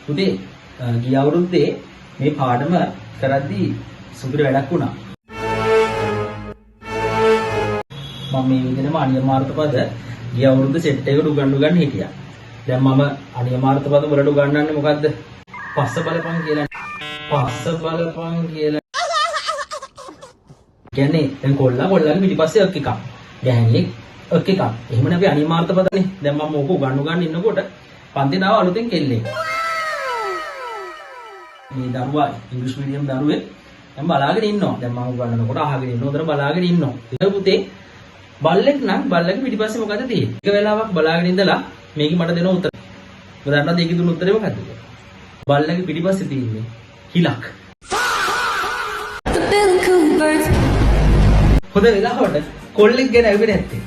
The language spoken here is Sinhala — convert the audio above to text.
පුතේ ගිය අවුරුද්දේ මේ පාඩම කරද්දී සුපිරි වැඩක් වුණා. මම මේ විදිහටම අනියමාර්ථ පද ගිය අවුරුද්ද සෙට් එකට උගන්වන්න හිටියා. දැන් මම අනියමාර්ථ පද වලට උගන්වන්නේ මොකද්ද? පස්ස බලපං කියලා. පස්ස බලපං කියලා. කියන්නේ දැන් කොල්ලාගේ පිටිපස්සේ අක් එකක්. ගැහණියෙක් අක් එකක්. එහෙමනේ අපි අනියමාර්ථ පදනේ. දැන් මම ඕක උගන්වන්න ඉන්නකොට පන්තිට ආව අලුතෙන් කෙල්ලෙක්. මේ දරුවා ඉංග්‍රීසි මීඩියම් දරුවෙක් මම බලාගෙන ඉන්නවා. දැන් මම උගන්වනකොට අහගෙන ඉන්නවා. උදේට බලාගෙන ඉන්නවා. ඒක පුතේ බල්ලෙක් නම් බල්ලගේ පිටිපස්සේ මොකද තියෙන්නේ? එක වෙලාවක් බලාගෙන ඉඳලා මේකේ මට දෙන උත්තර. ඔබ දන්නවද ඒකේ දුන්න උත්තරේ මොකද්ද? බල්ලගේ පිටිපස්සේ තියෙන්නේ හිලක්. හොඳ වෙලාවට කොල්ලෙක් ගැන ඇවිත් නැත්තේ.